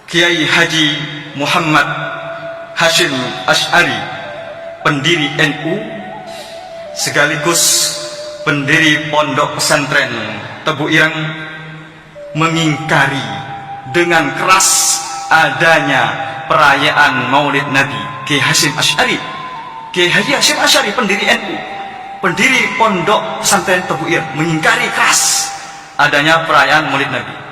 Kiai Haji Muhammad Hashim Asy'ari, pendiri NU sekaligus pendiri Pondok Pesantren Tebu Ireng, mengingkari dengan keras adanya perayaan Maulid Nabi. Kiai Hashim Asy'ari, Kiai Haji Hashim Asy'ari, pendiri NU, pendiri Pondok Pesantren Tebu Ireng, mengingkari keras adanya perayaan Maulid Nabi.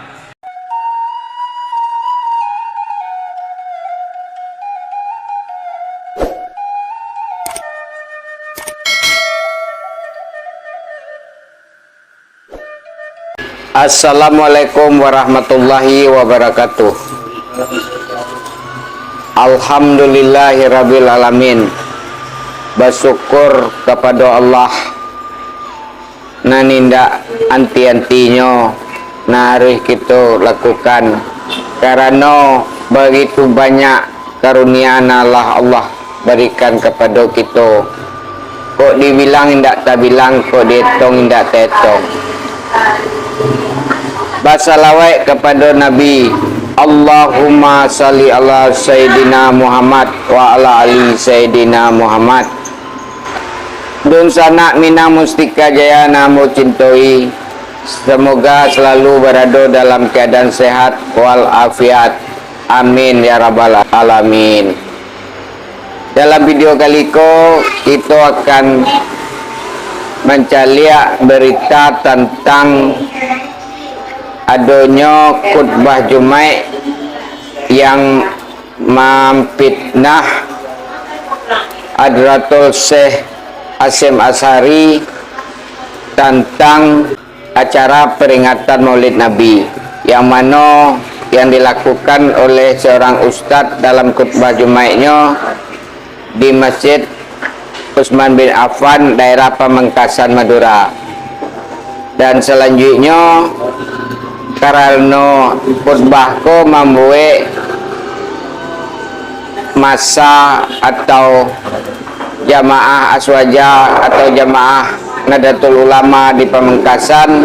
Assalamualaikum warahmatullahi wabarakatuh. Alhamdulillahirabbil alamin. Bersyukur kepada Allah naninda anti-antinyo na harus kita lakukan, karena begitu banyak karunia Allah berikan kepada kita. Kok dibilang indak tak bilang, kok dihitung indak tak hitung. Basalawat kepada Nabi. Allahumma salli ala Sayyidina Muhammad wa ala ali Sayyidina Muhammad. Dun sanak mina mustika jaya namu cintoi. Semoga selalu berada dalam keadaan sehat wal afiat. Amin ya rabbal alamin. Dalam video kali ini kita akan mencari berita tentang adanya khutbah Jumat yang memfitnah Hadratul Syekh Hasyim Asy'ari tentang acara peringatan Maulid Nabi, yang mana yang dilakukan oleh seorang ustadz dalam khutbah Jumatnya di Masjid Utsman bin Affan, daerah Pamengkasan, Madura. Dan selanjutnya, karena khutbahku membuat masa atau jamaah aswaja atau jamaah Nahdlatul Ulama di Pamengkasan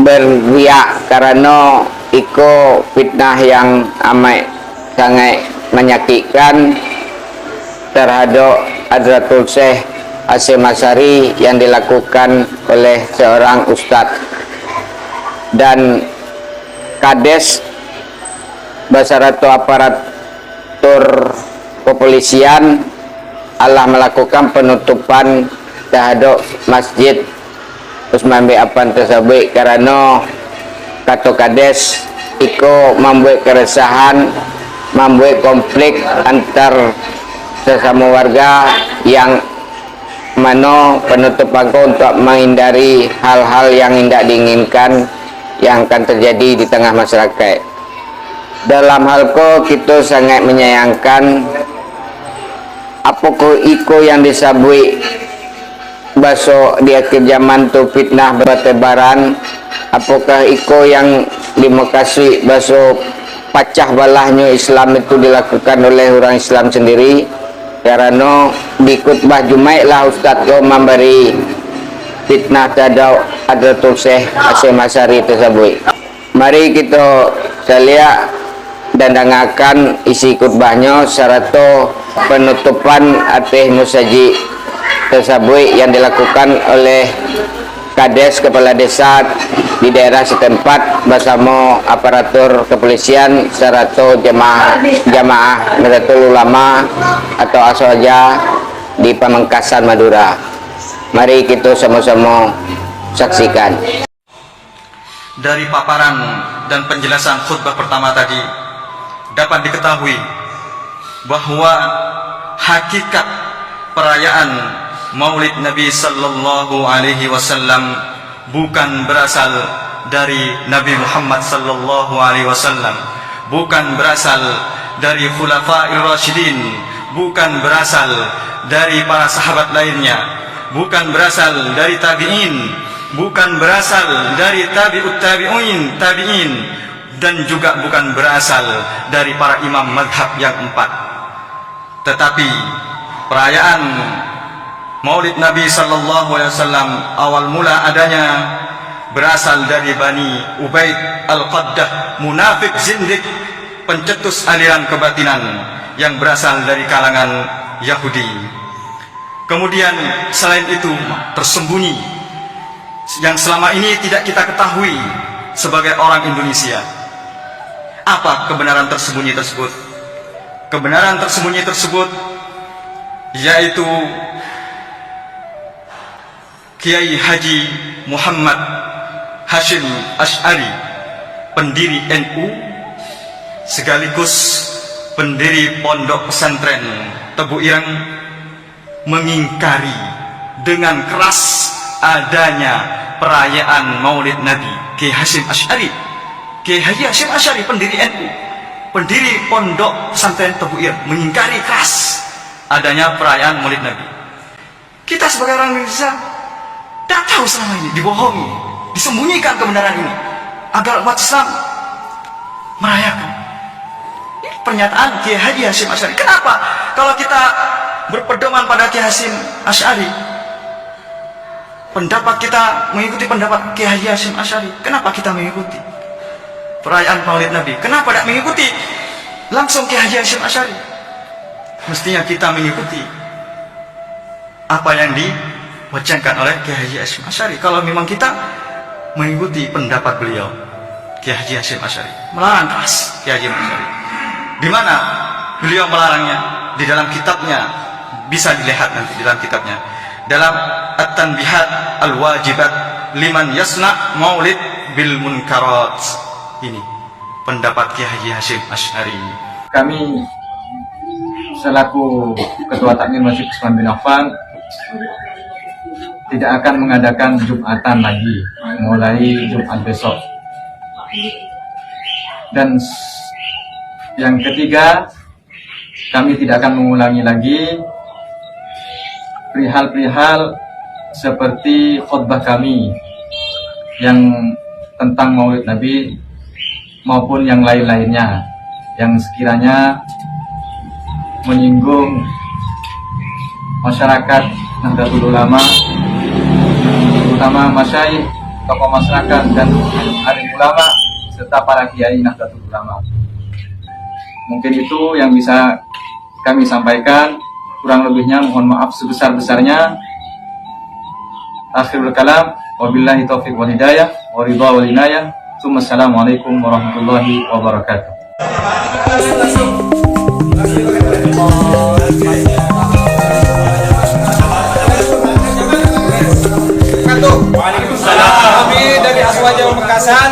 berriak karena iko fitnah yang amat sangat menyakitkan terhadap Hadratul Syekh Hasyim Asy'ari yang dilakukan oleh seorang ustadz. Dan Kades Basaratu aparatur kepolisian Allah melakukan penutupan terhadap Masjid Utsman bin Affan tersebut karena kata Kades iko membuat keresahan, membuat konflik antar sesama warga, yang mana penutupan untuk menghindari hal-hal yang tidak diinginkan yang akan terjadi di tengah masyarakat. Dalam hal kita sangat menyayangkan apakah iko yang disabui baso di akhir zaman tu fitnah bertebaran, apakah iko yang dimakasi baso pecah belahnya Islam itu dilakukan oleh orang Islam sendiri. Karena di khutbah Jumat lah Ustaz kau memberi fitnah terhadap Hadratul Syekh Hasyim Asy'ari tersebut. Mari kita lihat dan dengarkan isi khutbahnya serta penutupan atas musaji tersebut yang dilakukan oleh Kades Kepala Desa di daerah setempat bersama aparatur kepolisian serta jamaah Nahdlatul Ulama atau aswaja di Pamengkasan, Madura. Mari kita sama-sama saksikan. Dari paparan dan penjelasan khutbah pertama tadi dapat diketahui bahwa hakikat perayaan Maulid Nabi sallallahu alaihi wasallam bukan berasal dari Nabi Muhammad sallallahu alaihi wasallam, bukan berasal dari Khulafair Rasyidin, bukan berasal dari para sahabat lainnya, bukan berasal dari tabi'in, bukan berasal dari tabi'ut tabi'in, dan juga bukan berasal dari para imam madhab yang empat. Tetapi perayaan Maulid Nabi sallallahu alaihi wasallam awal mula adanya berasal dari Bani Ubaid Al-Qaddah, munafik zindik, pencetus aliran kebatinan yang berasal dari kalangan Yahudi. Kemudian selain itu tersembunyi yang selama ini tidak kita ketahui sebagai orang Indonesia. Apa kebenaran tersembunyi tersebut? Kebenaran tersembunyi tersebut yaitu Kiai Haji Muhammad Hasyim Asy'ari, pendiri NU sekaligus pendiri Pondok Pesantren Tebu Ireng, mengingkari dengan keras adanya perayaan Maulid Nabi Kiai Hasyim Asy'ari. Kiai Haji Hasyim Asy'ari, pendiri NU, pendiri Pondok Pesantren Tebu Ireng, mengingkari keras adanya perayaan Maulid Nabi. Kita sebagai orang Indonesia tidak tahu selama ini, dibohongi, disembunyikan kebenaran ini agar umat Islam merayakan. Ini pernyataan Kiai Haji Hasyim Asy'ari. Kenapa kalau kita berpedoman pada Kiai Hasyim Asy'ari, pendapat kita mengikuti pendapat Kiai Haji Hasyim Asy'ari, kenapa kita mengikuti perayaan Maulid Nabi? Kenapa tidak mengikuti langsung Kiai Haji Hasyim Asy'ari? Mestinya kita mengikuti apa yang diwacanakan oleh Kiai Haji Hasyim Asy'ari. Kalau memang kita mengikuti pendapat beliau, Kiai Haji Hasyim Asy'ari melarang keras Kiai Haji Asy'ari. Di mana beliau melarangnya? Di dalam kitabnya, bisa dilihat nanti di dalam kitabnya, dalam At-Tanbihat Al-Wajibat Liman Yasna Maulid Bil Munkarat. Ini pendapat Kiai Haji Hasyim Asy'ari. Kami selaku Ketua Takmir Masjid Utsman bin Affan tidak akan mengadakan Jumatan lagi mulai Jumat besok. Dan yang ketiga, kami tidak akan mengulangi lagi perihal-perihal seperti khutbah kami yang tentang Maulid Nabi maupun yang lain-lainnya yang sekiranya menyinggung masyarakat Nahdlatul Ulama, terutama masyayikh, tokoh masyarakat dan alim ulama serta para kiai Nahdlatul Ulama. Mungkin itu yang bisa kami sampaikan. Kurang lebihnya mohon maaf sebesar-besarnya. Akhirul kalam, wabillahi taufiq wal hidayah, wa ridha wal inayah. Assalamualaikum warahmatullahi wabarakatuh. Waalaikumsalam. Kami dari Aswaja Pamekasan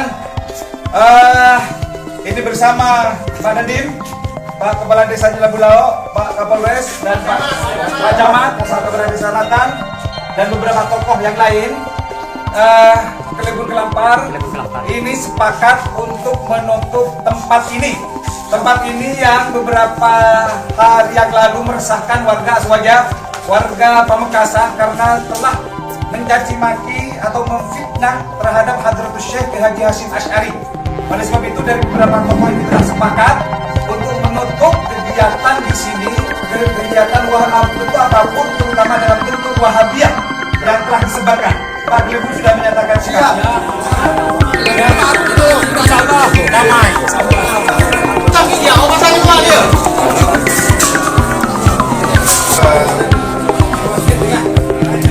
ini bersama Pak Nadim, Pak Kepala Desa Jelabulao, Pak Kapolres, dan Pak Camat, Pak Kepala Desa Natan, dan beberapa tokoh yang lain. Kelebur Kelampar ini sepakat untuk menutup tempat ini. Tempat ini yang beberapa hari yang lalu meresahkan warga Aswaja, warga Pamekasan karena telah mencaci maki atau memfitnah terhadap Hadratus Syekh Kiai Haji Hasyim Asy'ari. Oleh sebab itu dari beberapa tokoh ini telah sepakat untuk menutup kegiatan di sini, kegiatan Wahabi itu apapun, terutama dalam bentuk Wahabiyah yang telah disebarkan. Pak Glebu sudah menyatakan siap. Damai. Tapi dia apa saja dia?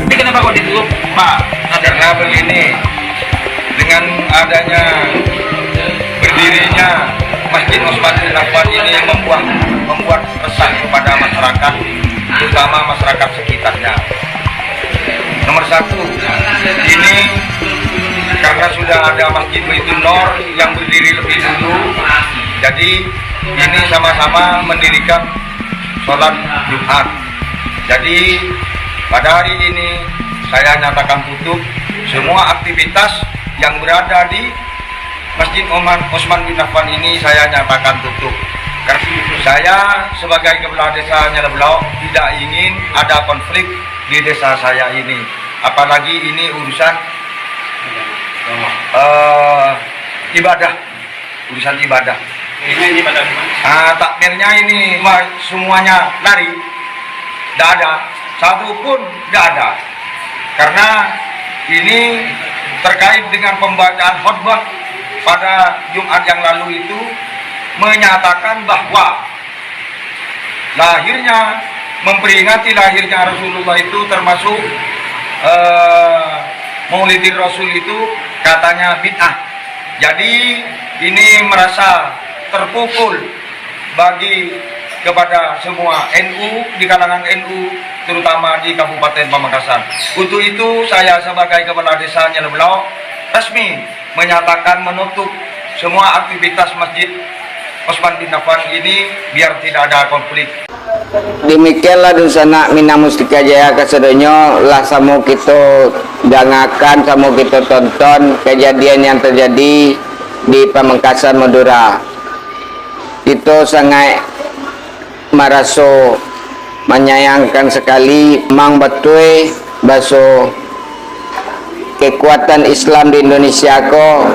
Ini kenapa kok ditutup, Pak? Karena begini, dengan adanya berdirinya Masjid Utsman bin Affan ini yang membuat resah kepada masyarakat, terutama masyarakat sekitarnya. Nomor satu, ini karena sudah ada Masjid Baitul Nur yang berdiri lebih dulu, jadi ini sama-sama mendirikan sholat Jumat. Jadi pada hari ini saya nyatakan tutup semua aktivitas yang berada di Masjid Utsman bin Affan ini, saya nyatakan tutup. Karena saya sebagai kepala desa Jelabulao tidak ingin ada konflik di desa saya ini. Apalagi ini urusan ibadah, urusan ibadah. Ini ibadah. Takmirnya ini semuanya lari, tidak ada, satu pun tidak ada. Karena ini terkait dengan pembacaan khutbah pada Jumat yang lalu itu menyatakan bahwa memperingati lahirnya Rasulullah itu termasuk Maulidir Rasul itu katanya bid'ah. Jadi ini merasa terpukul bagi kepada semua NU, di kalangan NU terutama di Kabupaten Pamekasan. Untuk itu saya sebagai Kepala Desa Nyelebelau resmi menyatakan menutup semua aktivitas Masjid Utsman bin Affan ini biar tidak ada konflik. Demikianlah Dunsana Minang Mustika Jaya kasedonyo lah samu kita dangakan, samu kita tonton kejadian yang terjadi di Pamekasan Madura. Itu sangat meraso menyayangkan sekali, mang betul baso kekuatan Islam di Indonesia ko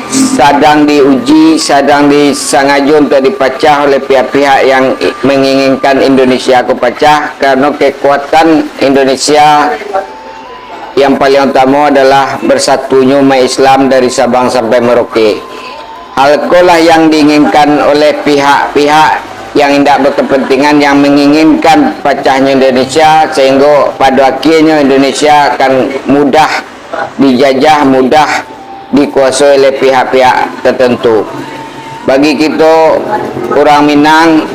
sedang diuji, sedang disangaju untuk dipecah oleh pihak-pihak yang menginginkan Indonesia ko pecah, karena kekuatan Indonesia yang paling utama adalah bersatunya umat Islam dari Sabang sampai Merauke. Hal itulah yang diinginkan oleh pihak-pihak yang tidak berkepentingan, yang menginginkan pecahnya Indonesia, sehingga pada akhirnya Indonesia akan mudah dijajah, mudah dikuasai oleh pihak-pihak tertentu. Bagi kita orang Minang,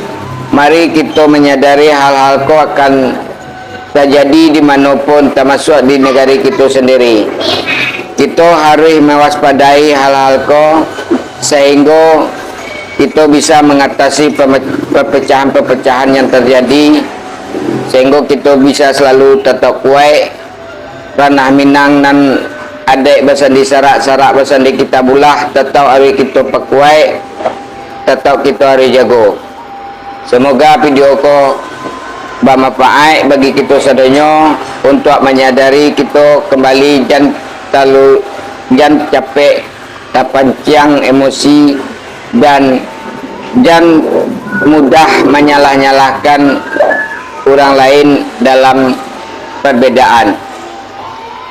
mari kita menyadari hal-hal itu akan terjadi dimanapun, termasuk di negara kita sendiri. Kita harus mewaspadai hal-hal itu sehingga kita bisa mengatasi perpecahan-perpecahan yang terjadi, sehingga kita bisa selalu tetap kuat ranah Minang dan adik bersandi sarak-sarak bersandi kita bulah, tetap hari kita pakuai, tetap kita hari jago. Semoga video ko bermanfaat bagi kita sadonyo untuk menyadari kita kembali jangan capek tapanciang emosi dan jangan mudah menyalah-nyalahkan orang lain dalam perbedaan.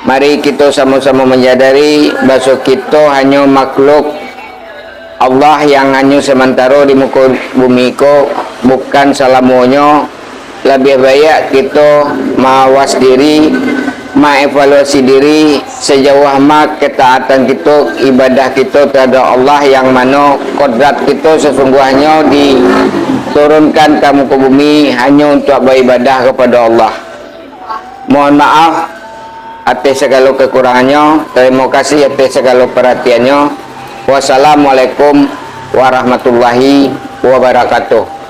Mari kita sama-sama menyadari bahwa kita hanya makhluk Allah yang hanya sementara di muka bumi ko, bukan selamanya. Lebih baik kita mawas diri, mengevaluasi diri sejauh mana ketaatan kita, ibadah kita terhadap Allah, yang mana kodrat kita sesungguhnya diturunkan ke muka bumi hanya untuk beribadah kepada Allah. Mohon maaf atas segala kekurangannya. Terima kasih atas segala perhatiannya. Wassalamualaikum warahmatullahi wabarakatuh.